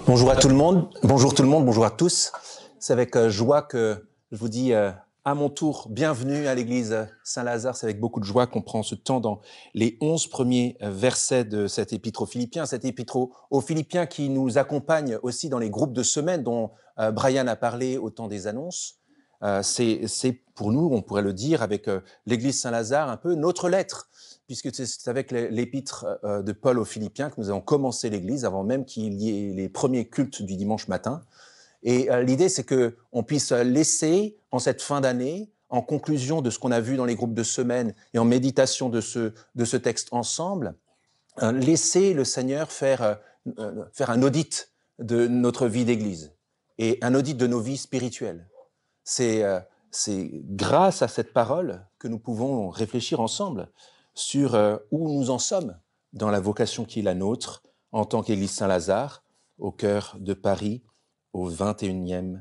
Bonjour à tout le monde, bonjour à tous. C'est avec joie que je vous dis à mon tour, bienvenue à l'église Saint-Lazare. C'est avec beaucoup de joie qu'on prend ce temps dans les 11 premiers versets de cette épître aux Philippiens, cette épître aux Philippiens qui nous accompagne aussi dans les groupes de semaine dont Brian a parlé au temps des annonces. C'est pour nous, on pourrait le dire, avec l'église Saint-Lazare, un peu notre lettre, puisque c'est avec l'épître de Paul aux Philippiens que nous avons commencé l'Église, avant même qu'il y ait les premiers cultes du dimanche matin. Et l'idée, c'est qu'on puisse laisser, en cette fin d'année, en conclusion de ce qu'on a vu dans les groupes de semaine et en méditation de ce texte ensemble, laisser le Seigneur faire un audit de notre vie d'Église et un audit de nos vies spirituelles. C'est grâce à cette parole que nous pouvons réfléchir ensemble sur où nous en sommes dans la vocation qui est la nôtre en tant qu'Église Saint-Lazare, au cœur de Paris, au XXIe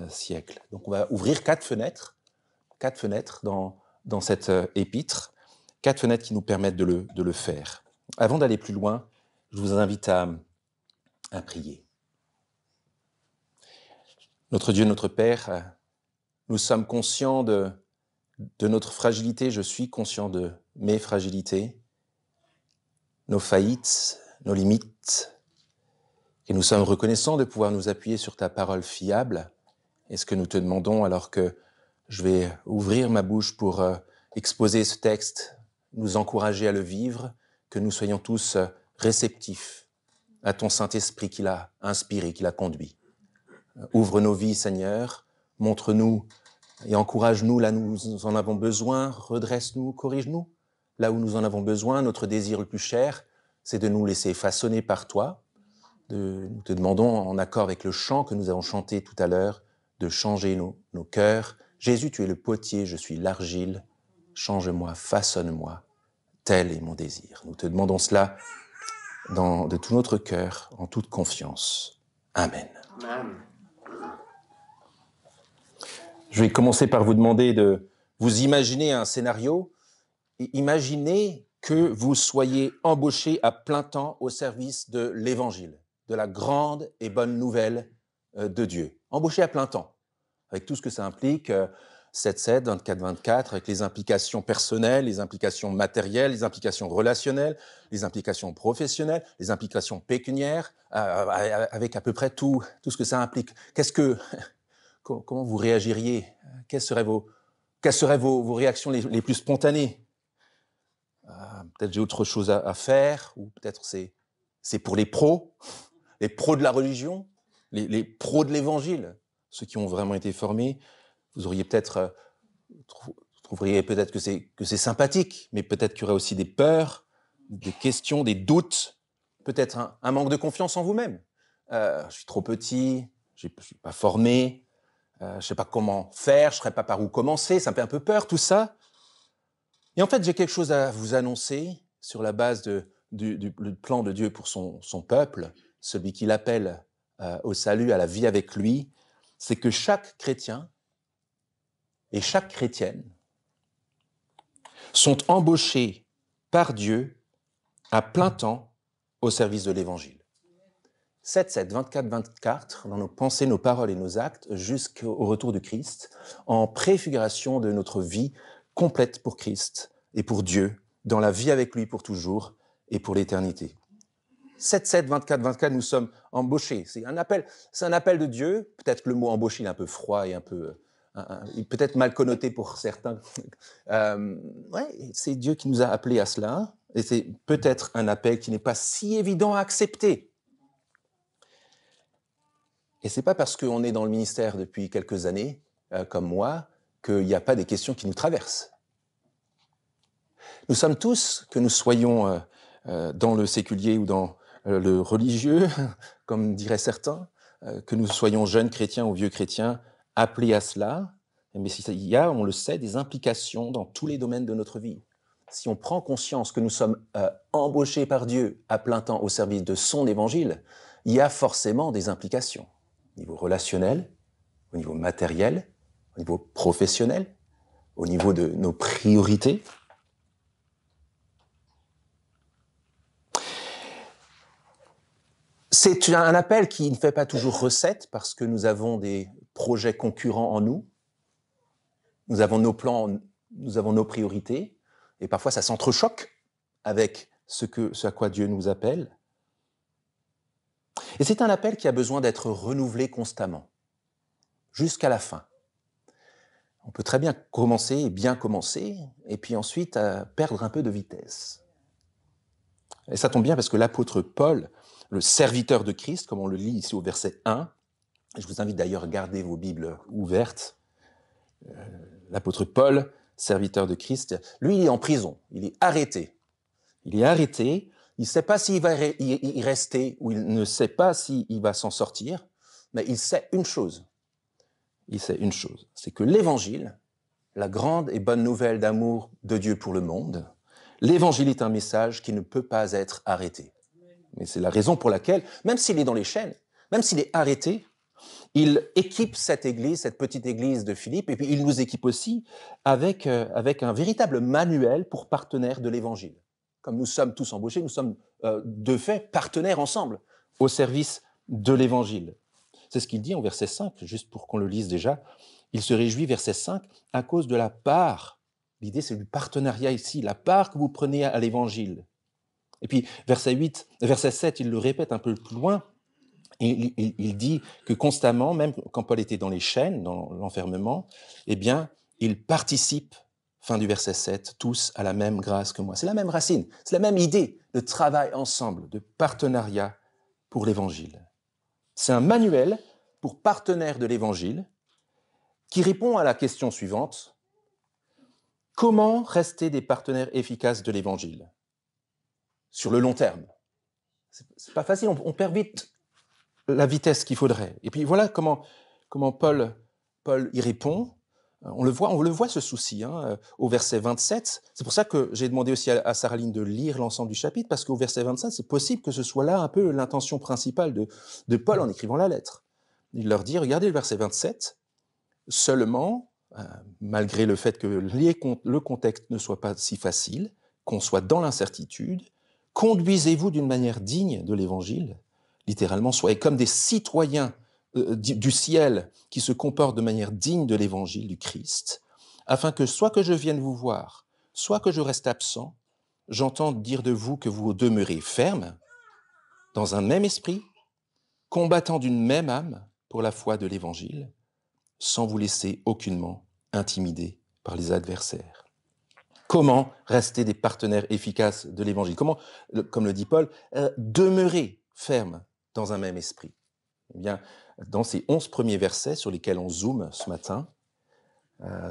siècle. Donc on va ouvrir quatre fenêtres dans cette épître, 4 fenêtres qui nous permettent de le faire. Avant d'aller plus loin, je vous invite à prier. Notre Dieu, notre Père, nous sommes conscients de notre fragilité, je suis conscient de mes fragilités, nos faillites, nos limites, et nous sommes reconnaissants de pouvoir nous appuyer sur ta parole fiable. Et ce que nous te demandons, alors que je vais ouvrir ma bouche pour exposer ce texte, nous encourager à le vivre, que nous soyons tous réceptifs à ton Saint-Esprit qui l'a inspiré, qui l'a conduit. Ouvre nos vies, Seigneur, montre-nous et encourage-nous là où nous en avons besoin, redresse-nous, corrige-nous. Là où nous en avons besoin, notre désir le plus cher, c'est de nous laisser façonner par toi. Nous te demandons, en accord avec le chant que nous avons chanté tout à l'heure, de changer nos cœurs. Jésus, tu es le potier, je suis l'argile. Change-moi, façonne-moi, tel est mon désir. Nous te demandons cela de tout notre cœur, en toute confiance. Amen. Amen. Je vais commencer par vous demander de vous imaginer un scénario. Imaginez que vous soyez embauché à plein temps au service de l'Évangile, de la grande et bonne nouvelle de Dieu. Embauché à plein temps, avec tout ce que ça implique, 7-7, 24-24, avec les implications personnelles, les implications matérielles, les implications relationnelles, les implications professionnelles, les implications pécuniaires, avec à peu près tout ce que ça implique. Comment vous réagiriez? Quelles seraient vos réactions les plus spontanées? Peut-être j'ai autre chose à faire, ou peut-être c'est pour les pros de la religion, les pros de l'Évangile, ceux qui ont vraiment été formés. Vous auriez peut-être, trouveriez peut-être que c'est sympathique, mais peut-être qu'il y aurait aussi des peurs, des questions, des doutes, peut-être un manque de confiance en vous-même. Je suis trop petit, je ne suis pas formé, je ne sais pas comment faire, je ne saurais pas par où commencer, ça me fait un peu peur tout ça. Et en fait, j'ai quelque chose à vous annoncer sur la base du plan de Dieu pour son peuple, celui qui l'appelle au salut, à la vie avec lui, c'est que chaque chrétien et chaque chrétienne sont embauchés par Dieu à plein temps au service de l'Évangile. 7-7, 24-24, dans nos pensées, nos paroles et nos actes, jusqu'au retour de Christ, en préfiguration de notre vie complète pour Christ et pour Dieu, dans la vie avec lui pour toujours et pour l'éternité. 7-7, 24-24, nous sommes embauchés. C'est un appel de Dieu. Peut-être que le mot embauché est un peu froid et un peu, peut-être mal connoté pour certains. C'est Dieu qui nous a appelés à cela, et c'est peut-être un appel qui n'est pas si évident à accepter. Et c'est pas parce qu'on est dans le ministère depuis quelques années, comme moi, qu'il n'y a pas des questions qui nous traversent. Nous sommes tous, que nous soyons dans le séculier ou dans le religieux, comme diraient certains, que nous soyons jeunes chrétiens ou vieux chrétiens, appelés à cela, mais il y a, on le sait, des implications dans tous les domaines de notre vie. Si on prend conscience que nous sommes embauchés par Dieu à plein temps au service de son évangile, il y a forcément des implications. Au niveau relationnel, au niveau matériel, au niveau professionnel, au niveau de nos priorités. C'est un appel qui ne fait pas toujours recette parce que nous avons des projets concurrents en nous. Nous avons nos plans, nous avons nos priorités et parfois ça s'entrechoque avec ce à quoi Dieu nous appelle. Et c'est un appel qui a besoin d'être renouvelé constamment, jusqu'à la fin. On peut très bien commencer, et puis ensuite perdre un peu de vitesse. Et ça tombe bien parce que l'apôtre Paul, le serviteur de Christ, comme on le lit ici au verset 1, je vous invite d'ailleurs à garder vos Bibles ouvertes, l'apôtre Paul, serviteur de Christ, lui il est en prison, il est arrêté. Il ne sait pas s'il va y rester ou il ne sait pas s'il va s'en sortir, mais il sait une chose. C'est que l'Évangile, la grande et bonne nouvelle d'amour de Dieu pour le monde, l'Évangile est un message qui ne peut pas être arrêté. Mais c'est la raison pour laquelle, même s'il est dans les chaînes, même s'il est arrêté, il équipe cette église, cette petite église de Philippe, et puis il nous équipe aussi avec un véritable manuel pour partenaires de l'Évangile. Comme nous sommes tous embauchés, nous sommes de fait partenaires ensemble au service de l'Évangile. C'est ce qu'il dit en verset 5, juste pour qu'on le lise déjà. Il se réjouit, verset 5, à cause de la part. L'idée, c'est du partenariat ici, la part que vous prenez à l'Évangile. Et puis, verset 7, il le répète un peu plus loin. Il dit que constamment, même quand Paul était dans les chaînes, dans l'enfermement, eh bien, il participe, fin du verset 7, tous à la même grâce que moi. C'est la même racine, c'est la même idée de travail ensemble, de partenariat pour l'Évangile. C'est un manuel pour partenaires de l'Évangile qui répond à la question suivante. Comment rester des partenaires efficaces de l'Évangile sur le long terme? C'est pas facile, on perd vite la vitesse qu'il faudrait. Et puis voilà comment Paul y répond. On le voit ce souci au verset 27. C'est pour ça que j'ai demandé aussi à Saraline de lire l'ensemble du chapitre, parce qu'au verset 27, c'est possible que ce soit là un peu l'intention principale de Paul en écrivant la lettre. Il leur dit, regardez le verset 27, seulement, malgré le fait que le contexte ne soit pas si facile, qu'on soit dans l'incertitude, conduisez-vous d'une manière digne de l'Évangile, littéralement, soyez comme des citoyens du ciel qui se comportent de manière digne de l'Évangile du Christ, afin que soit que je vienne vous voir, soit que je reste absent, j'entende dire de vous que vous demeurez fermes, dans un même esprit, combattant d'une même âme pour la foi de l'Évangile, sans vous laisser aucunement intimider par les adversaires. Comment rester des partenaires efficaces de l'Évangile? Comment, comme le dit Paul, demeurer ferme dans un même esprit? Eh bien, dans ces 11 premiers versets sur lesquels on zoome ce matin,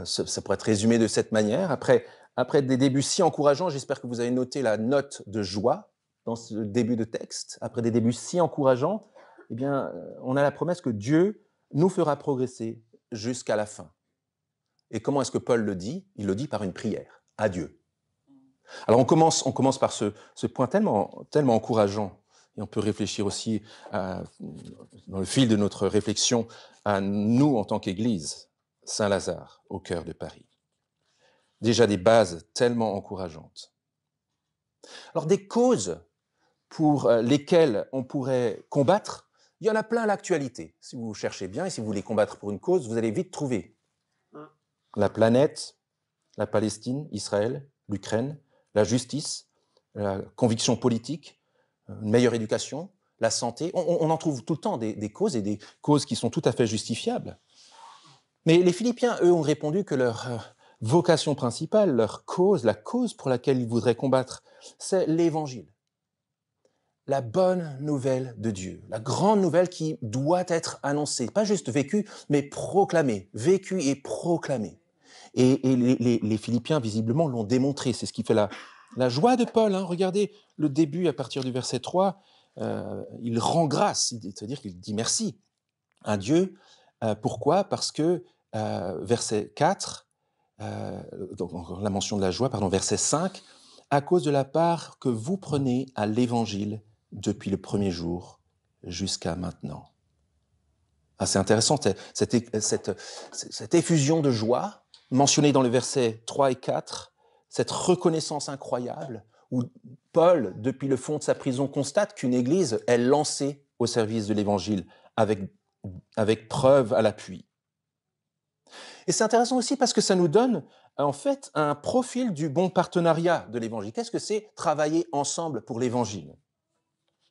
ça pourrait être résumé de cette manière. Après des débuts si encourageants, j'espère que vous avez noté la note de joie dans ce début de texte. Après des débuts si encourageants, eh bien, on a la promesse que Dieu nous fera progresser jusqu'à la fin. Et comment est-ce que Paul le dit? Il le dit par une prière à Dieu. Alors on commence par ce point tellement encourageant. Et on peut réfléchir aussi, dans le fil de notre réflexion, à nous en tant qu'Église, Saint-Lazare, au cœur de Paris. Déjà des bases tellement encourageantes. Alors des causes pour lesquelles on pourrait combattre, il y en a plein à l'actualité. Si vous cherchez bien et si vous voulez combattre pour une cause, vous allez vite trouver. La planète, la Palestine, Israël, l'Ukraine, la justice, la conviction politique, une meilleure éducation, la santé. On en trouve tout le temps des causes, et des causes qui sont tout à fait justifiables. Mais les Philippiens, eux, ont répondu que leur vocation principale, leur cause, la cause pour laquelle ils voudraient combattre, c'est l'Évangile. La bonne nouvelle de Dieu, la grande nouvelle qui doit être annoncée, pas juste vécue, mais proclamée, vécue et proclamée. Et les Philippiens, visiblement, l'ont démontré. C'est ce qui fait la joie de Paul. Regardez le début à partir du verset 3. Il rend grâce, c'est-à-dire qu'il dit merci à Dieu. Pourquoi? Parce que, verset 4, donc la mention de la joie, verset 5, à cause de la part que vous prenez à l'Évangile depuis le premier jour jusqu'à maintenant. C'est intéressant, cette effusion de joie, mentionnée dans les versets 3 et 4, cette reconnaissance incroyable, où Paul, depuis le fond de sa prison, constate qu'une église est lancée au service de l'Évangile avec preuve à l'appui. Et c'est intéressant aussi parce que ça nous donne en fait un profil du bon partenariat de l'Évangile. Qu'est-ce que c'est travailler ensemble pour l'Évangile?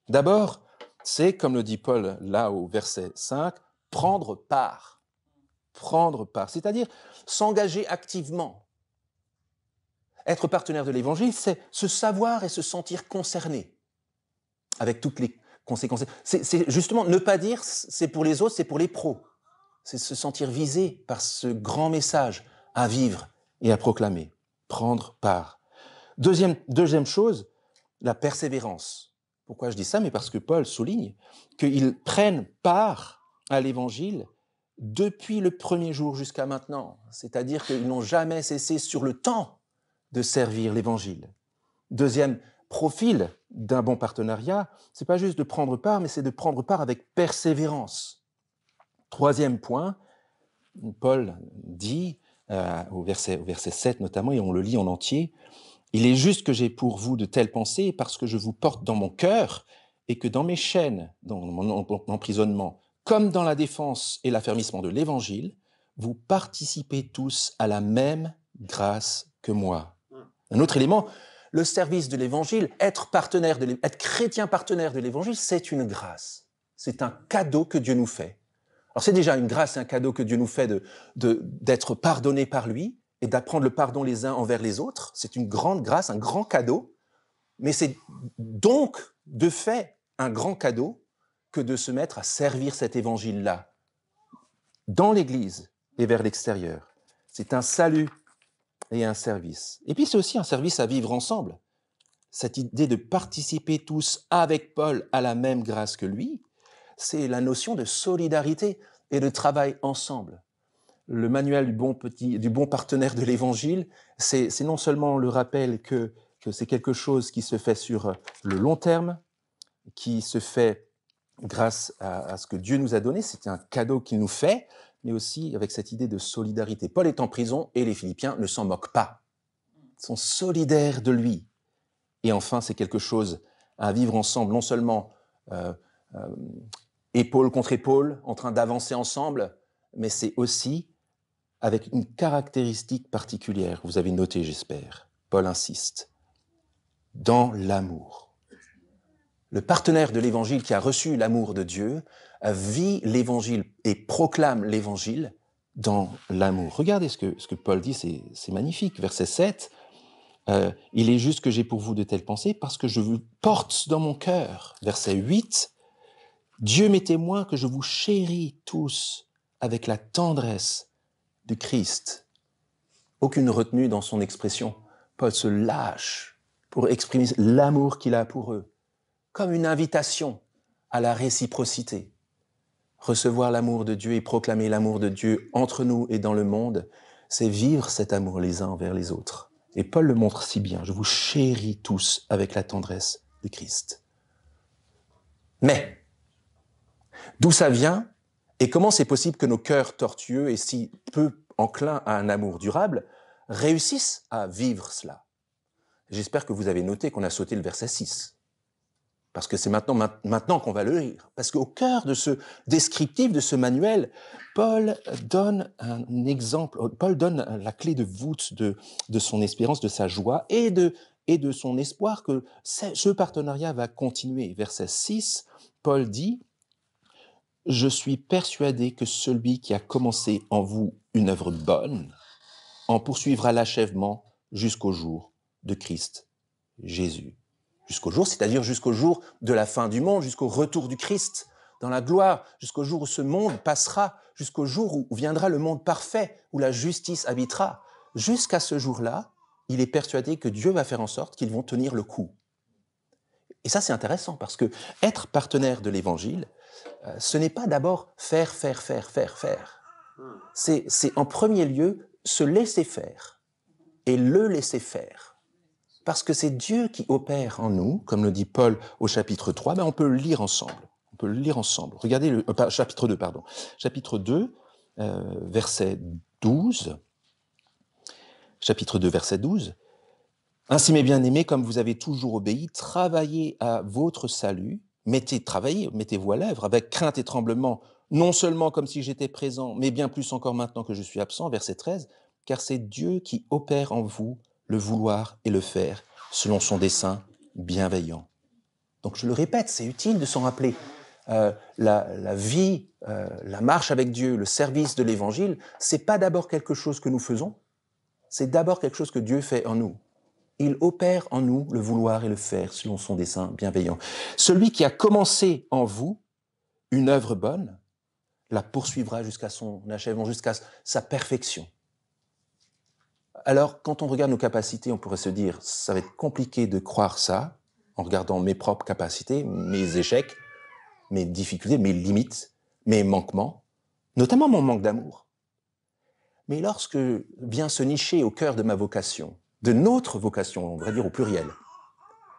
D'abord, c'est, comme le dit Paul là au verset 5, prendre part. Prendre part, c'est-à-dire s'engager activement. Être partenaire de l'Évangile, c'est se savoir et se sentir concerné avec toutes les conséquences. C'est justement ne pas dire c'est pour les autres, c'est pour les pros. C'est se sentir visé par ce grand message à vivre et à proclamer. Prendre part. Deuxième chose, la persévérance. Pourquoi je dis ça? Mais parce que Paul souligne qu'ils prennent part à l'Évangile depuis le premier jour jusqu'à maintenant. C'est-à-dire qu'ils n'ont jamais cessé sur le temps de servir l'Évangile. Deuxième profil d'un bon partenariat, c'est pas juste de prendre part, mais c'est de prendre part avec persévérance. Troisième point, Paul dit au verset 7 notamment, et on le lit en entier, « Il est juste que j'ai pour vous de telles pensées parce que je vous porte dans mon cœur et que dans mes chaînes, dans mon emprisonnement, comme dans la défense et l'affermissement de l'Évangile, vous participez tous à la même grâce que moi. » Un autre élément, le service de l'Évangile, être chrétien partenaire de l'Évangile, c'est une grâce. C'est un cadeau que Dieu nous fait. Alors c'est déjà une grâce, un cadeau que Dieu nous fait d'être pardonné par lui et d'apprendre le pardon les uns envers les autres. C'est une grande grâce, un grand cadeau, mais c'est donc de fait un grand cadeau que de se mettre à servir cet évangile-là dans l'Église et vers l'extérieur. C'est un salut et un service. Et puis c'est aussi un service à vivre ensemble. Cette idée de participer tous avec Paul à la même grâce que lui, c'est la notion de solidarité et de travail ensemble. Le manuel du bon partenaire de l'Évangile, c'est non seulement le rappel que c'est quelque chose qui se fait sur le long terme, qui se fait grâce à ce que Dieu nous a donné, c'est un cadeau qu'il nous fait, mais aussi avec cette idée de solidarité. Paul est en prison et les Philippiens ne s'en moquent pas. Ils sont solidaires de lui. Et enfin, c'est quelque chose à vivre ensemble, non seulement épaule contre épaule, en train d'avancer ensemble, mais c'est aussi avec une caractéristique particulière. Vous avez noté, j'espère. Paul insiste. Dans l'amour. Le partenaire de l'Évangile qui a reçu l'amour de Dieu vit l'Évangile et proclame l'Évangile dans l'amour. Regardez ce que Paul dit, c'est magnifique. Verset 7, il est juste que j'ai pour vous de telles pensées parce que je vous porte dans mon cœur. Verset 8, Dieu m'est témoin que je vous chéris tous avec la tendresse du Christ. Aucune retenue dans son expression. Paul se lâche pour exprimer l'amour qu'il a pour eux, comme une invitation à la réciprocité. Recevoir l'amour de Dieu et proclamer l'amour de Dieu entre nous et dans le monde, c'est vivre cet amour les uns envers les autres. Et Paul le montre si bien. Je vous chéris tous avec la tendresse du Christ. Mais, d'où ça vient et comment c'est possible que nos cœurs tortueux et si peu enclins à un amour durable réussissent à vivre cela? J'espère que vous avez noté qu'on a sauté le verset 6. Parce que c'est maintenant qu'on va le lire. Parce qu'au cœur de ce descriptif, de ce manuel, Paul donne un exemple, Paul donne la clé de voûte de son espérance, de sa joie et de son espoir que ce partenariat va continuer. Verset 6, Paul dit « Je suis persuadé que celui qui a commencé en vous une œuvre bonne en poursuivra l'achèvement jusqu'au jour de Christ Jésus. » Jusqu'au jour, c'est-à-dire jusqu'au jour de la fin du monde, jusqu'au retour du Christ dans la gloire, jusqu'au jour où ce monde passera, jusqu'au jour où viendra le monde parfait, où la justice habitera. Jusqu'à ce jour-là, il est persuadé que Dieu va faire en sorte qu'ils vont tenir le coup. Et ça, c'est intéressant parce que être partenaire de l'Évangile, ce n'est pas d'abord faire. C'est en premier lieu se laisser faire et le laisser faire. Parce que c'est Dieu qui opère en nous, comme le dit Paul au chapitre 3, on peut le lire ensemble. On peut le lire ensemble. Regardez chapitre 2, pardon. Chapitre 2, verset 12. Chapitre 2, verset 12. « Ainsi, mes bien-aimés, comme vous avez toujours obéi, travaillez à votre salut mettez-vous à l'œuvre avec crainte et tremblement, non seulement comme si j'étais présent, mais bien plus encore maintenant que je suis absent, verset 13, car c'est Dieu qui opère en vous le vouloir et le faire selon son dessein bienveillant. Donc je le répète, c'est utile de s'en rappeler. La vie, la marche avec Dieu, le service de l'Évangile, c'est pas d'abord quelque chose que nous faisons, c'est d'abord quelque chose que Dieu fait en nous. Il opère en nous le vouloir et le faire selon son dessein bienveillant. Celui qui a commencé en vous une œuvre bonne, la poursuivra jusqu'à son achèvement, jusqu'à sa perfection. Alors, quand on regarde nos capacités, on pourrait se dire, ça va être compliqué de croire ça, en regardant mes propres capacités, mes échecs, mes difficultés, mes limites, mes manquements, notamment mon manque d'amour. Mais lorsque vient se nicher au cœur de ma vocation, de notre vocation, on devrait dire au pluriel,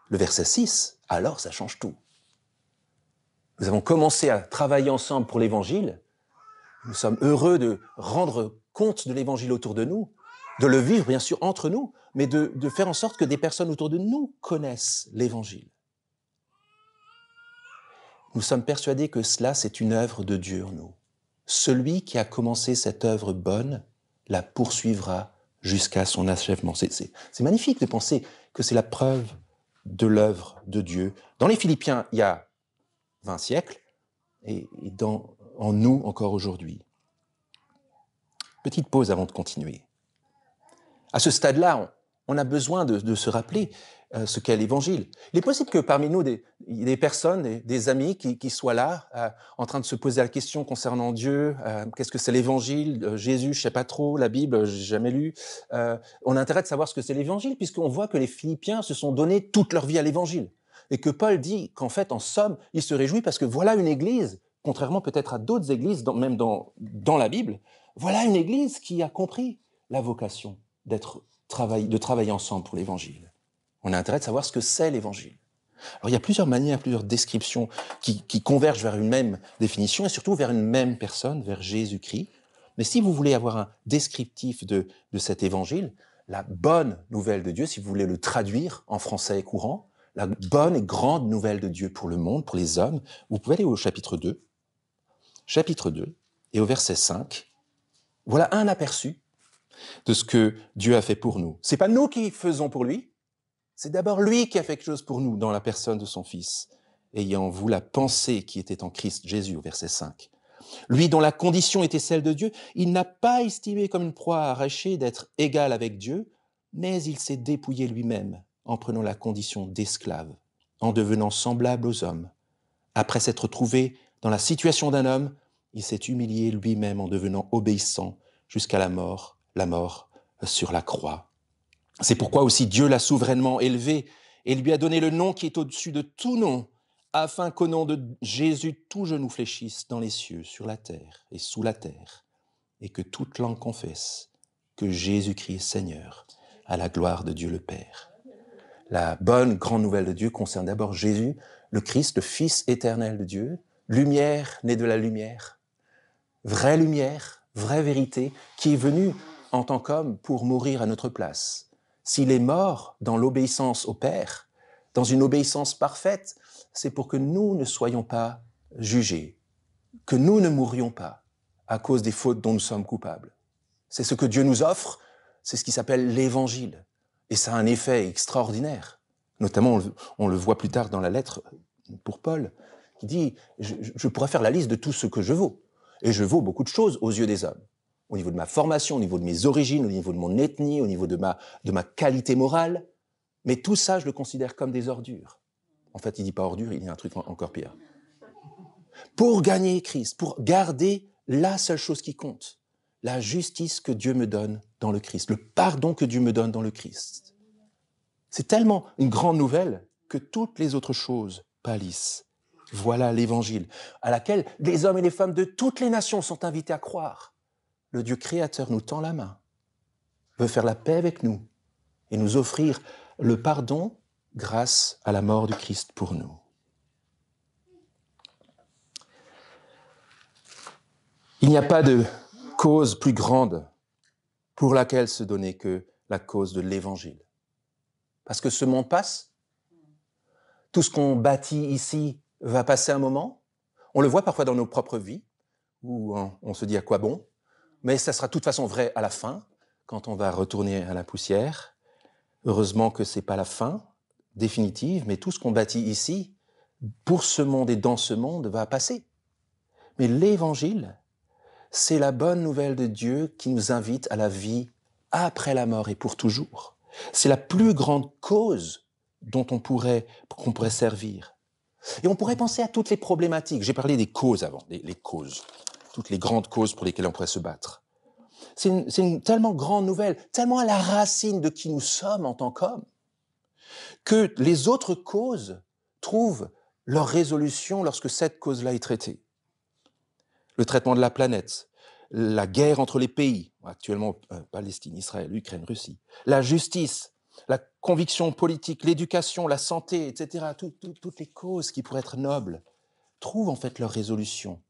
le verset 6, alors ça change tout. Nous avons commencé à travailler ensemble pour l'Évangile. Nous sommes heureux de rendre compte de l'Évangile autour de nous, de le vivre bien sûr entre nous, mais de faire en sorte que des personnes autour de nous connaissent l'Évangile. Nous sommes persuadés que cela, c'est une œuvre de Dieu en nous. Celui qui a commencé cette œuvre bonne la poursuivra jusqu'à son achèvement. C'est magnifique de penser que c'est la preuve de l'œuvre de Dieu. Dans les Philippiens, il y a 20 siècles, et en nous encore aujourd'hui. Petite pause avant de continuer. À ce stade-là, on a besoin de se rappeler ce qu'est l'Évangile. Il est possible que parmi nous, des personnes, des amis qui soient là, en train de se poser la question concernant Dieu, qu'est-ce que c'est l'Évangile, Jésus, je ne sais pas trop, la Bible, je n'ai jamais lu. On a intérêt de savoir ce que c'est l'Évangile, puisqu'on voit que les Philippiens se sont donné toute leur vie à l'Évangile. Et que Paul dit qu'en fait, en somme, il se réjouit parce que voilà une église, contrairement peut-être à d'autres églises, même dans la Bible, voilà une église qui a compris la vocation de travailler ensemble pour l'Évangile. On a intérêt de savoir ce que c'est l'Évangile. Alors il y a plusieurs manières, plusieurs descriptions qui convergent vers une même définition et surtout vers une même personne, vers Jésus-Christ. Mais si vous voulez avoir un descriptif de cet Évangile, la bonne nouvelle de Dieu, si vous voulez le traduire en français courant, la bonne et grande nouvelle de Dieu pour le monde, pour les hommes, vous pouvez aller au chapitre 2, et au verset 5. Voilà un aperçu de ce que Dieu a fait pour nous. C'est pas nous qui faisons pour lui, c'est d'abord lui qui a fait quelque chose pour nous dans la personne de son Fils, ayant en vous la pensée qui était en Christ Jésus, au verset 5. Lui dont la condition était celle de Dieu, il n'a pas estimé comme une proie arrachée d'être égal avec Dieu, mais il s'est dépouillé lui-même en prenant la condition d'esclave, en devenant semblable aux hommes. Après s'être trouvé dans la situation d'un homme, il s'est humilié lui-même en devenant obéissant jusqu'à la mort sur la croix. C'est pourquoi aussi Dieu l'a souverainement élevé et lui a donné le nom qui est au-dessus de tout nom, afin qu'au nom de Jésus, tout genou fléchisse dans les cieux, sur la terre et sous la terre, et que toute langue confesse que Jésus-Christ est Seigneur, à la gloire de Dieu le Père. La bonne grande nouvelle de Dieu concerne d'abord Jésus, le Christ, le Fils éternel de Dieu, lumière née de la lumière, vraie vérité, qui est venue en tant qu'homme pour mourir à notre place. S'il est mort dans l'obéissance au Père, dans une obéissance parfaite, c'est pour que nous ne soyons pas jugés, que nous ne mourions pas à cause des fautes dont nous sommes coupables. C'est ce que Dieu nous offre, c'est ce qui s'appelle l'Évangile. Et ça a un effet extraordinaire. Notamment, on le voit plus tard dans la lettre pour Paul, qui dit « Je pourrais faire la liste de tout ce que je vaux. Et je vaux beaucoup de choses aux yeux des hommes. Au niveau de ma formation, au niveau de mes origines, au niveau de mon ethnie, au niveau de ma qualité morale. Mais tout ça, je le considère comme des ordures. » En fait, il ne dit pas ordures, il dit un truc encore pire. Pour gagner Christ, pour garder la seule chose qui compte, la justice que Dieu me donne dans le Christ, le pardon que Dieu me donne dans le Christ. C'est tellement une grande nouvelle que toutes les autres choses pâlissent. Voilà l'Évangile, à laquelle les hommes et les femmes de toutes les nations sont invités à croire. Le Dieu créateur nous tend la main, veut faire la paix avec nous et nous offrir le pardon grâce à la mort du Christ pour nous. Il n'y a pas de cause plus grande pour laquelle se donner que la cause de l'Évangile. Parce que ce monde passe. Tout ce qu'on bâtit ici va passer un moment. On le voit parfois dans nos propres vies, où on se dit à quoi bon, mais ça sera de toute façon vrai à la fin, quand on va retourner à la poussière. Heureusement que ce n'est pas la fin définitive, mais tout ce qu'on bâtit ici, pour ce monde et dans ce monde, va passer. Mais l'Évangile, c'est la bonne nouvelle de Dieu qui nous invite à la vie après la mort et pour toujours. C'est la plus grande cause qu'on pourrait servir. Et on pourrait penser à toutes les problématiques. J'ai parlé des causes avant, les causes, toutes les grandes causes pour lesquelles on pourrait se battre. C'est une tellement grande nouvelle, tellement à la racine de qui nous sommes en tant qu'hommes, que les autres causes trouvent leur résolution lorsque cette cause-là est traitée. Le traitement de la planète, la guerre entre les pays, actuellement Palestine, Israël, Ukraine, Russie, la justice, la conviction politique, l'éducation, la santé, etc., toutes les causes qui pourraient être nobles, trouvent en fait leur résolution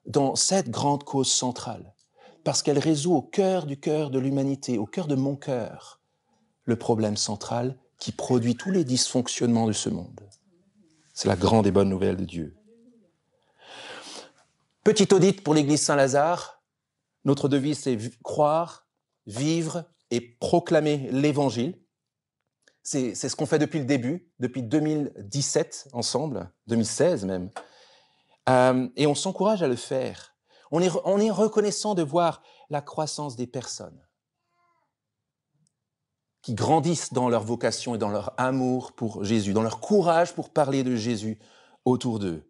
dans cette grande cause centrale, parce qu'elle résout au cœur de l'humanité, au cœur de mon cœur, le problème central qui produit tous les dysfonctionnements de ce monde. C'est la grande et bonne nouvelle de Dieu. Petit audit pour l'église Saint-Lazare. Notre devise, c'est croire, vivre et proclamer l'évangile. C'est ce qu'on fait depuis le début, depuis 2017 ensemble, 2016 même. Et on s'encourage à le faire. On est reconnaissant de voir la croissance des personnes qui grandissent dans leur vocation et dans leur amour pour Jésus, dans leur courage pour parler de Jésus autour d'eux.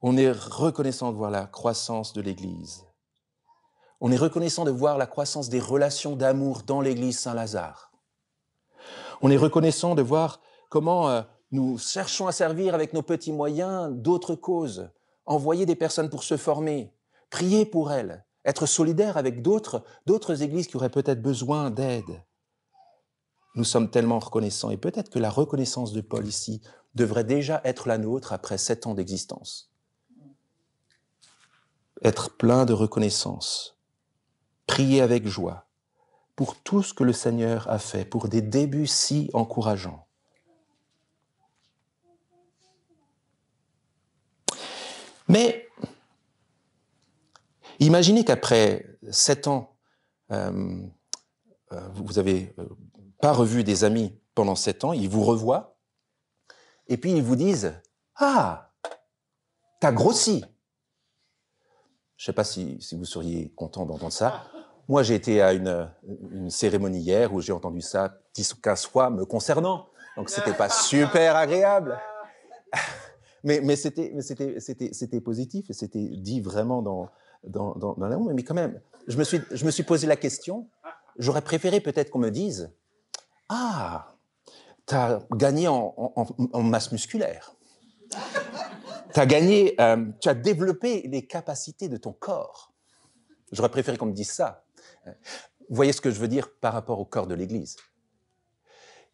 On est reconnaissant de voir la croissance de l'Église. On est reconnaissant de voir la croissance des relations d'amour dans l'Église Saint-Lazare. On est reconnaissant de voir comment nous cherchons à servir avec nos petits moyens d'autres causes, envoyer des personnes pour se former, prier pour elles, être solidaires avec d'autres églises qui auraient peut-être besoin d'aide. Nous sommes tellement reconnaissants et peut-être que la reconnaissance de Paul ici devrait déjà être la nôtre après 7 ans d'existence. Être plein de reconnaissance, prier avec joie pour tout ce que le Seigneur a fait, pour des débuts si encourageants. Mais imaginez qu'après 7 ans, vous n'avez pas revu des amis pendant 7 ans, ils vous revoient, et puis ils vous disent « Ah, t'as grossi !» Je ne sais pas si vous seriez content d'entendre ça. Moi, j'ai été à une cérémonie hier où j'ai entendu ça 10 ou 15 fois me concernant. Donc, c'était pas super agréable. Mais c'était positif et c'était dit vraiment dans l'amour. Mais quand même, je me suis posé la question. J'aurais préféré peut-être qu'on me dise « Ah, t'as gagné en masse musculaire. T'as gagné, tu as développé les capacités de ton corps. » J'aurais préféré qu'on me dise ça. Vous voyez ce que je veux dire par rapport au corps de l'Église.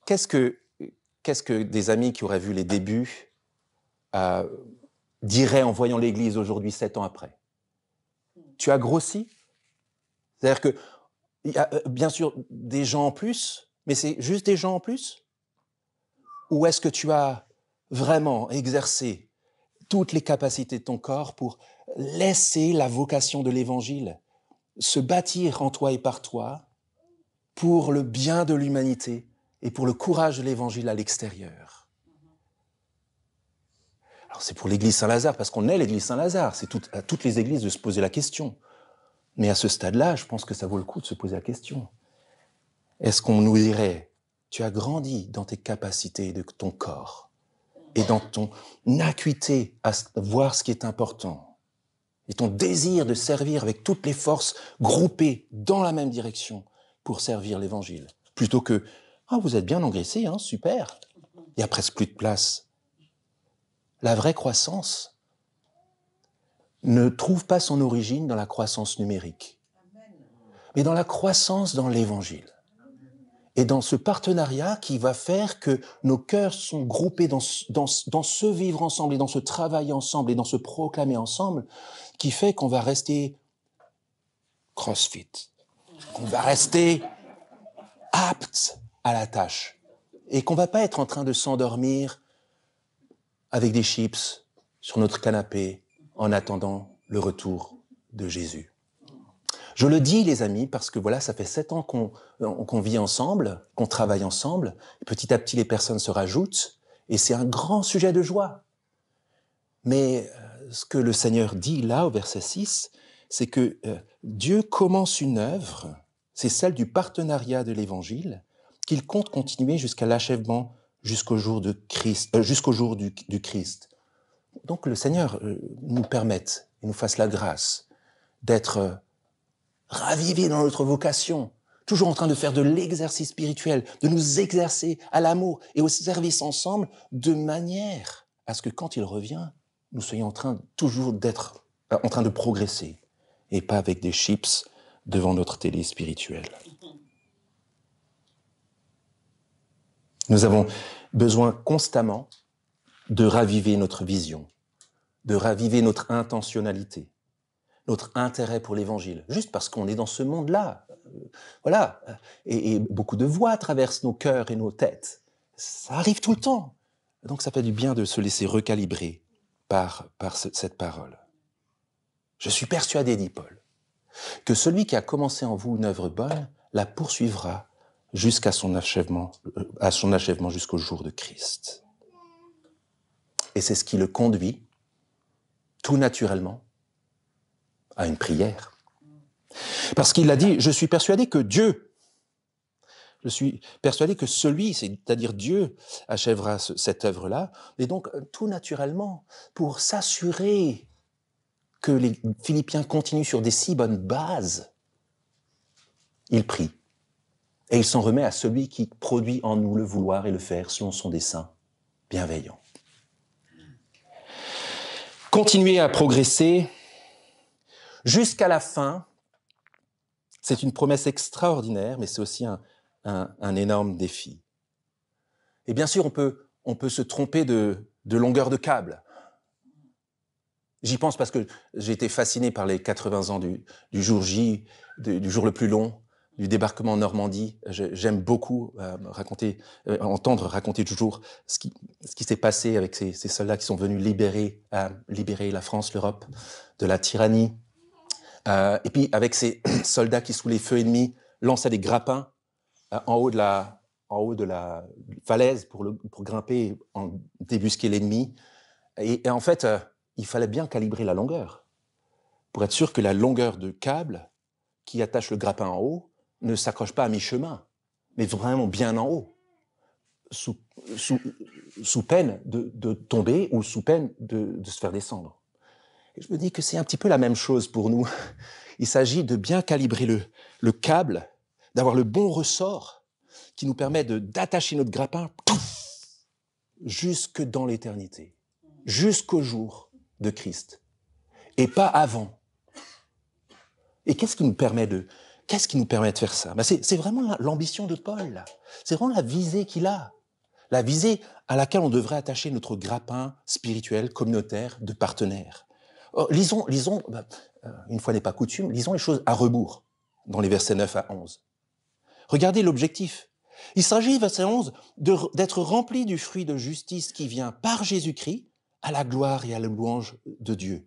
Qu'est-ce que des amis qui auraient vu les débuts diraient en voyant l'Église aujourd'hui, 7 ans après? Tu as grossi? C'est-à-dire qu'il y a bien sûr des gens en plus, mais c'est juste des gens en plus? Ou est-ce que tu as vraiment exercé toutes les capacités de ton corps pour laisser la vocation de l'Évangile se bâtir en toi et par toi pour le bien de l'humanité et pour le courage de l'Évangile à l'extérieur? Alors c'est pour l'Église Saint-Lazare, parce qu'on est l'Église Saint-Lazare, c'est à toutes les églises de se poser la question. Mais à ce stade-là, je pense que ça vaut le coup de se poser la question. Est-ce qu'on nous dirait, tu as grandi dans tes capacités de ton corps et dans ton acuité à voir ce qui est important et ton désir de servir avec toutes les forces groupées dans la même direction pour servir l'Évangile, plutôt que « Ah, vous êtes bien engraissé, hein, super, il n'y a presque plus de place ». La vraie croissance ne trouve pas son origine dans la croissance numérique, mais dans la croissance dans l'Évangile. Et dans ce partenariat qui va faire que nos cœurs sont groupés dans ce vivre ensemble et dans ce travailler ensemble et dans ce proclamer ensemble, qui fait qu'on va rester crossfit, qu'on va rester apte à la tâche et qu'on va pas être en train de s'endormir avec des chips sur notre canapé en attendant le retour de Jésus. Je le dis, les amis, parce que voilà, ça fait 7 ans qu'on vit ensemble, qu'on travaille ensemble. Petit à petit, les personnes se rajoutent et c'est un grand sujet de joie. Mais ce que le Seigneur dit là, au verset 6, c'est que Dieu commence une œuvre, c'est celle du partenariat de l'Évangile, qu'il compte continuer jusqu'à l'achèvement, jusqu'au jour du Christ. Donc le Seigneur nous permette et nous fasse la grâce d'être ravivés dans notre vocation, toujours en train de faire de l'exercice spirituel, de nous exercer à l'amour et au service ensemble, de manière à ce que quand il revient, nous soyons toujours d'être en train de progresser et pas avec des chips devant notre télé spirituelle. Nous avons besoin constamment de raviver notre vision, de raviver notre intentionnalité, notre intérêt pour l'Évangile, juste parce qu'on est dans ce monde-là. Voilà. Et beaucoup de voix traversent nos cœurs et nos têtes. Ça arrive tout le temps. Donc ça fait du bien de se laisser recalibrer par cette parole. Je suis persuadé, dit Paul, que celui qui a commencé en vous une œuvre bonne la poursuivra jusqu'à son achèvement jusqu'au jour de Christ. Et c'est ce qui le conduit, tout naturellement, à une prière. Parce qu'il a dit, je suis persuadé que celui, c'est-à-dire Dieu, achèvera cette œuvre-là. Et donc, tout naturellement, pour s'assurer que les Philippiens continuent sur des si bonnes bases, il prie. Et il s'en remet à celui qui produit en nous le vouloir et le faire selon son dessein bienveillant. Continuer à progresser jusqu'à la fin, c'est une promesse extraordinaire, mais c'est aussi un énorme défi. Et bien sûr, on peut se tromper de longueur de câble. J'y pense parce que j'ai été fasciné par les 80 ans du jour J, du jour le plus long, du débarquement en Normandie. J'aime beaucoup entendre raconter toujours ce qui s'est passé avec ces soldats qui sont venus libérer la France, l'Europe, de la tyrannie. Et puis avec ces soldats qui, sous les feux ennemis, lançaient des grappins en haut de la falaise pour grimper et débusquer l'ennemi. Et en fait, il fallait bien calibrer la longueur pour être sûr que la longueur de câble qui attache le grappin en haut ne s'accroche pas à mi-chemin, mais vraiment bien en haut, sous peine de tomber ou sous peine de se faire descendre. Et je me dis que c'est un petit peu la même chose pour nous. Il s'agit de bien calibrer le câble, d'avoir le bon ressort qui nous permet d'attacher notre grappin jusque dans l'éternité, jusqu'au jour de Christ, et pas avant. Et qu'est-ce qui nous permet de faire ça? C'est vraiment l'ambition de Paul, là. C'est vraiment la visée qu'il a. La visée à laquelle on devrait attacher notre grappin spirituel, communautaire, de partenaires. Lisons, une fois n'est pas coutume, lisons les choses à rebours, dans les versets 9 à 11. Regardez l'objectif. Il s'agit, verset 11, d'être rempli du fruit de justice qui vient par Jésus-Christ à la gloire et à la louange de Dieu.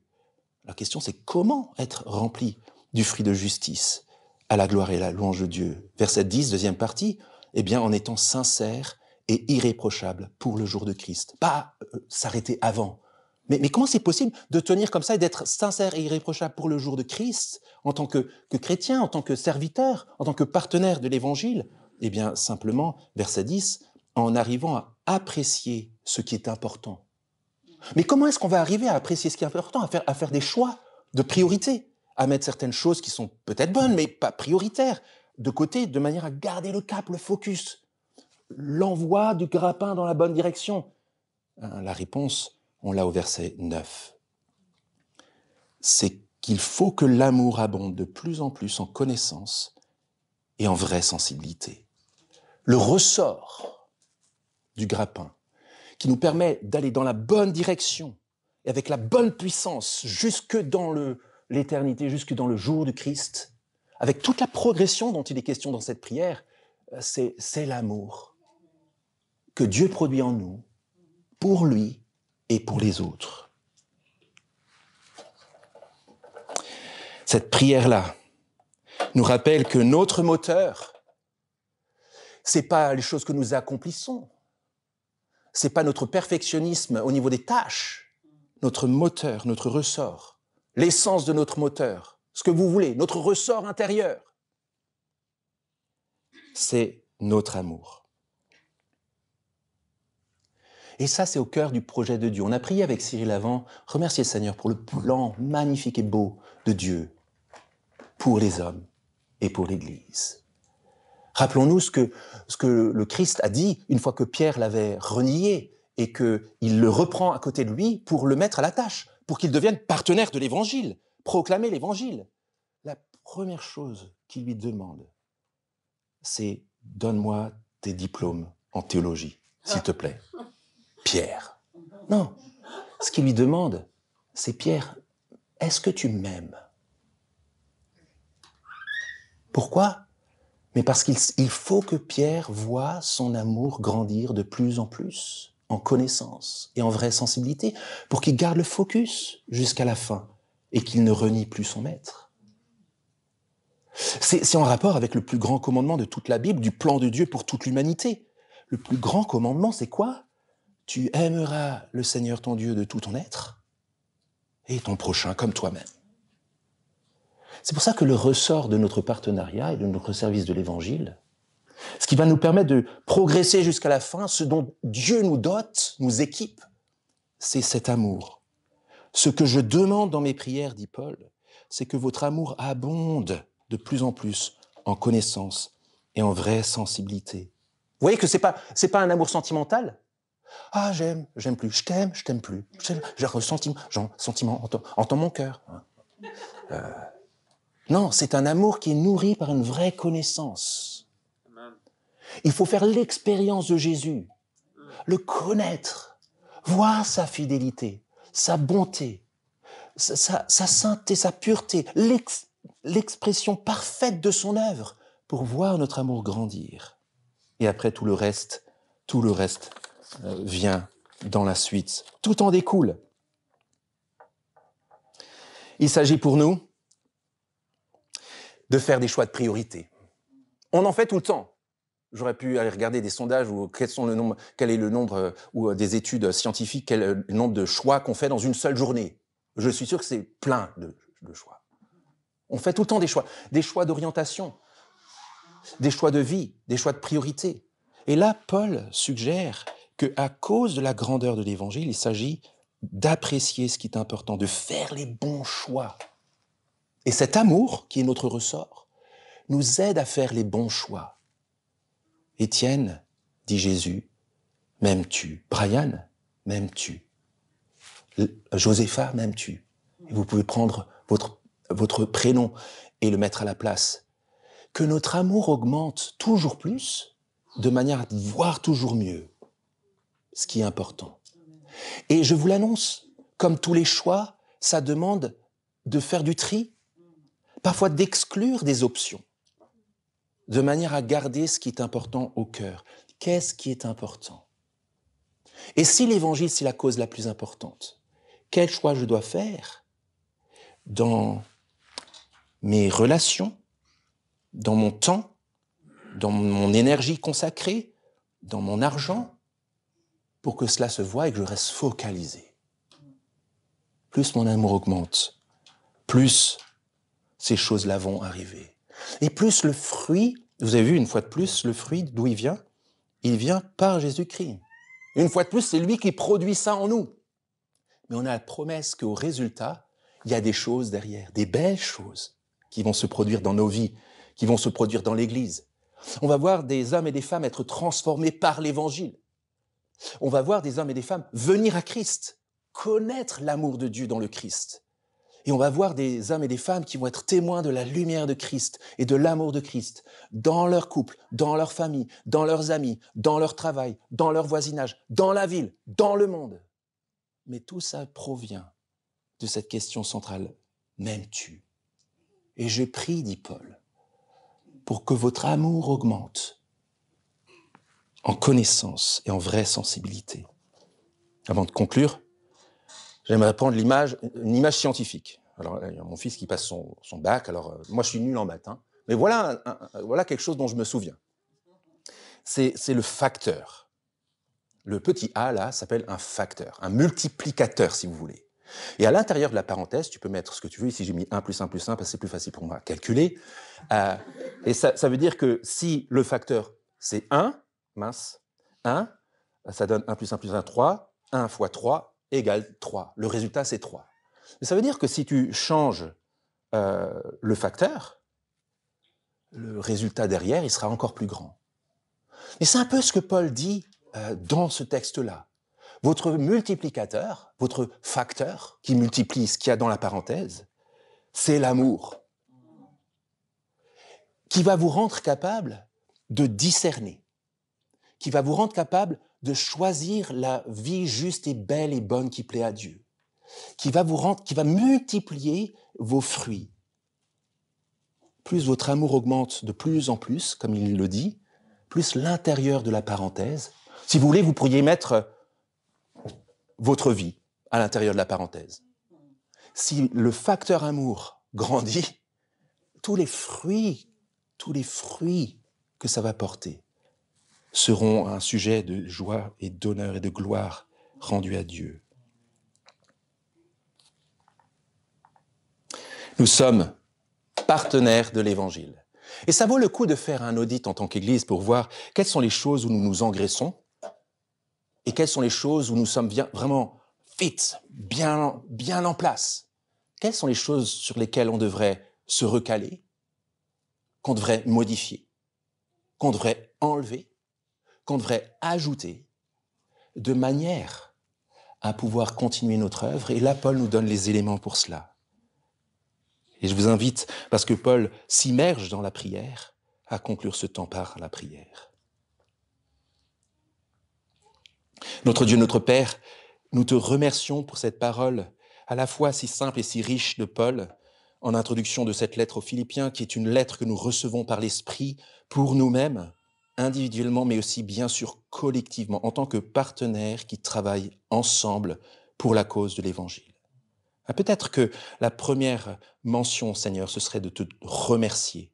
La question, c'est comment être rempli du fruit de justice à la gloire et à la louange de Dieu. Verset 10, deuxième partie, eh bien, en étant sincère et irréprochable pour le jour de Christ. Pas s'arrêter avant. Mais comment c'est possible de tenir comme ça et d'être sincère et irréprochable pour le jour de Christ en tant que chrétien, en tant que serviteur, en tant que partenaire de l'Évangile? Eh bien, simplement, verset 10, en arrivant à apprécier ce qui est important. Mais comment est-ce qu'on va arriver à apprécier ce qui est important, à faire des choix de priorité, à mettre certaines choses qui sont peut-être bonnes, mais pas prioritaires, de côté, de manière à garder le cap, le focus, l'envoi du grappin dans la bonne direction? La réponse, on l'a au verset 9. C'est qu'il faut que l'amour abonde de plus en plus en connaissance et en vraie sensibilité. Le ressort du grappin qui nous permet d'aller dans la bonne direction et avec la bonne puissance jusque dans l'éternité, jusque dans le jour du Christ, avec toute la progression dont il est question dans cette prière, c'est l'amour que Dieu produit en nous, pour lui, et pour les autres. Cette prière-là nous rappelle que notre moteur, c'est pas les choses que nous accomplissons, c'est pas notre perfectionnisme au niveau des tâches, notre moteur, notre ressort, l'essence de notre moteur, ce que vous voulez, notre ressort intérieur, c'est notre amour. Et ça, c'est au cœur du projet de Dieu. On a prié avec Cyril avant, remercier le Seigneur pour le plan magnifique et beau de Dieu pour les hommes et pour l'Église. Rappelons-nous ce que le Christ a dit une fois que Pierre l'avait renié et qu'il le reprend à côté de lui pour le mettre à la tâche, pour qu'il devienne partenaire de l'Évangile, proclamer l'Évangile. La première chose qu'il lui demande, c'est « Donne-moi tes diplômes en théologie, s'il te plaît. » Pierre. Non, ce qu'il lui demande, c'est « Pierre, est-ce que tu m'aimes ?» Pourquoi ? Mais parce qu'il faut que Pierre voie son amour grandir de plus en plus, en connaissance et en vraie sensibilité, pour qu'il garde le focus jusqu'à la fin et qu'il ne renie plus son maître. C'est en rapport avec le plus grand commandement de toute la Bible, du plan de Dieu pour toute l'humanité. Le plus grand commandement, c'est quoi ? Tu aimeras le Seigneur ton Dieu de tout ton être et ton prochain comme toi-même. C'est pour ça que le ressort de notre partenariat et de notre service de l'Évangile, ce qui va nous permettre de progresser jusqu'à la fin, ce dont Dieu nous dote, nous équipe, c'est cet amour. Ce que je demande dans mes prières, dit Paul, c'est que votre amour abonde de plus en plus en connaissance et en vraie sensibilité. Vous voyez que c'est pas un amour sentimental. Ah, j'aime plus, je t'aime plus. J'ai un sentiment, entends mon cœur. Non, c'est un amour qui est nourri par une vraie connaissance. Il faut faire l'expérience de Jésus, le connaître, voir sa fidélité, sa bonté, sa sainteté, sa pureté, l'expression parfaite de son œuvre pour voir notre amour grandir. Et après, tout le reste vient dans la suite. Tout en découle. Il s'agit pour nous de faire des choix de priorité. On en fait tout le temps. J'aurais pu aller regarder des sondages ou quel est le nombre ou des études scientifiques, quel est le nombre de choix qu'on fait dans une seule journée. Je suis sûr que c'est plein de choix. On fait tout le temps des choix d'orientation, des choix de vie, des choix de priorité. Et là, Paul suggère qu'à cause de la grandeur de l'Évangile, il s'agit d'apprécier ce qui est important, de faire les bons choix. Et cet amour, qui est notre ressort, nous aide à faire les bons choix. Étienne, dit Jésus, m'aimes-tu ? Brian, m'aimes-tu ? Josépha, m'aimes-tu ? Et vous pouvez prendre votre prénom et le mettre à la place. Que notre amour augmente toujours plus, de manière à voir toujours mieux ce qui est important. Et je vous l'annonce, comme tous les choix, ça demande de faire du tri, parfois d'exclure des options, de manière à garder ce qui est important au cœur. Qu'est-ce qui est important ? Et si l'Évangile, c'est la cause la plus importante, quel choix je dois faire dans mes relations, dans mon temps, dans mon énergie consacrée, dans mon argent, pour que cela se voie et que je reste focalisé. Plus mon amour augmente, plus ces choses-là vont arriver. Et plus le fruit, vous avez vu une fois de plus, le fruit, d'où il vient par Jésus-Christ. Une fois de plus, c'est lui qui produit ça en nous. Mais on a la promesse qu'au résultat, il y a des choses derrière, des belles choses qui vont se produire dans nos vies, qui vont se produire dans l'Église. On va voir des hommes et des femmes être transformés par l'Évangile. On va voir des hommes et des femmes venir à Christ, connaître l'amour de Dieu dans le Christ. Et on va voir des hommes et des femmes qui vont être témoins de la lumière de Christ et de l'amour de Christ dans leur couple, dans leur famille, dans leurs amis, dans leur travail, dans leur voisinage, dans la ville, dans le monde. Mais tout ça provient de cette question centrale. M'aimes-tu ? Et je prie, dit Paul, pour que votre amour augmente en connaissance et en vraie sensibilité. Avant de conclure, J'aimerais prendre une image scientifique. Alors, il y a mon fils qui passe son bac, alors moi je suis nul en maths, hein. Mais voilà, voilà quelque chose dont je me souviens. C'est le facteur. Le petit a, là, s'appelle un facteur, un multiplicateur, si vous voulez. Et à l'intérieur de la parenthèse, tu peux mettre ce que tu veux. Ici, j'ai mis 1 plus 1 plus 1, parce que c'est plus facile pour moi à calculer. Et ça veut dire que si le facteur, c'est 1, mince, 1, ça donne 1 plus 1 plus 1, 3. 1 fois 3 égale 3. Le résultat, c'est 3. Mais ça veut dire que si tu changes le facteur, le résultat derrière, il sera encore plus grand. Et c'est un peu ce que Paul dit dans ce texte-là. Votre multiplicateur, votre facteur qui multiplie ce qu'il y a dans la parenthèse, c'est l'amour, qui va vous rendre capable de discerner, qui va vous rendre capable de choisir la vie juste et belle et bonne qui plaît à Dieu, qui va multiplier vos fruits. Plus votre amour augmente de plus en plus, comme il le dit, plus l'intérieur de la parenthèse. Si vous voulez, vous pourriez mettre votre vie à l'intérieur de la parenthèse. Si le facteur amour grandit, tous les fruits que ça va porter seront un sujet de joie et d'honneur et de gloire rendu à Dieu. Nous sommes partenaires de l'Évangile. Et ça vaut le coup de faire un audit en tant qu'Église pour voir quelles sont les choses où nous nous engraissons et quelles sont les choses où nous sommes vraiment fit, bien en place. Quelles sont les choses sur lesquelles on devrait se recaler, qu'on devrait modifier, qu'on devrait enlever, qu'on devrait ajouter, de manière à pouvoir continuer notre œuvre. Et là, Paul nous donne les éléments pour cela. Et je vous invite, parce que Paul s'immerge dans la prière, à conclure ce temps par la prière. Notre Dieu, notre Père, nous te remercions pour cette parole à la fois si simple et si riche de Paul, en introduction de cette lettre aux Philippiens, qui est une lettre que nous recevons par l'Esprit pour nous-mêmes, individuellement, mais aussi bien sûr collectivement, en tant que partenaires qui travaillent ensemble pour la cause de l'Évangile. Peut-être que la première mention, Seigneur, ce serait de te remercier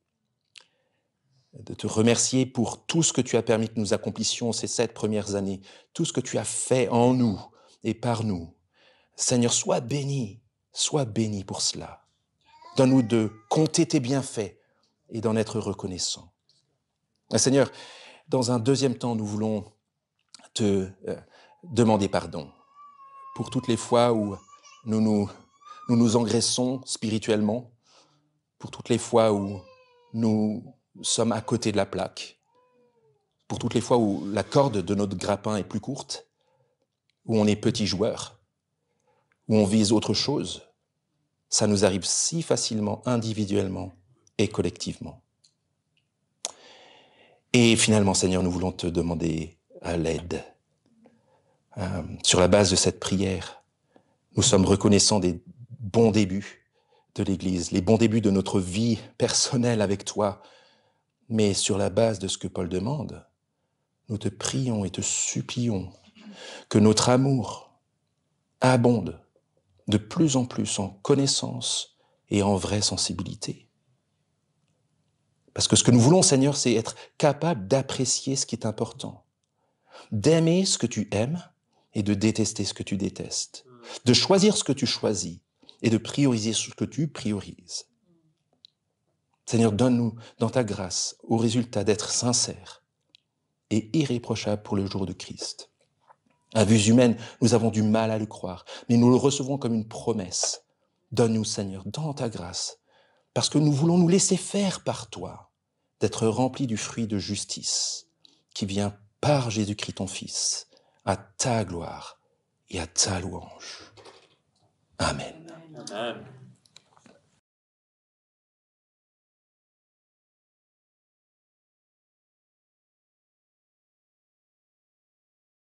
pour tout ce que tu as permis que nous accomplissions ces 7 premières années, tout ce que tu as fait en nous et par nous. Seigneur, sois béni pour cela. Donne-nous de compter tes bienfaits et d'en être reconnaissants. Seigneur, dans un deuxième temps, nous voulons te demander pardon pour toutes les fois où nous nous engraissons spirituellement, pour toutes les fois où nous sommes à côté de la plaque, pour toutes les fois où la corde de notre grappin est plus courte, où on est petit joueur, où on vise autre chose. Ça nous arrive si facilement, individuellement et collectivement. Et finalement, Seigneur, nous voulons te demander l'aide. Sur la base de cette prière, nous sommes reconnaissants des bons débuts de l'Église, les bons débuts de notre vie personnelle avec toi. Mais sur la base de ce que Paul demande, nous te prions et te supplions que notre amour abonde de plus en plus en connaissance et en vraie sensibilité. Parce que ce que nous voulons, Seigneur, c'est être capable d'apprécier ce qui est important, d'aimer ce que tu aimes et de détester ce que tu détestes, de choisir ce que tu choisis et de prioriser ce que tu priorises. Seigneur, donne-nous dans ta grâce au résultat d'être sincères et irréprochables pour le jour de Christ. À vue humaine, nous avons du mal à le croire, mais nous le recevons comme une promesse. Donne-nous, Seigneur, dans ta grâce, parce que nous voulons nous laisser faire par toi, d'être remplis du fruit de justice qui vient par Jésus-Christ ton Fils, à ta gloire et à ta louange. Amen. Amen.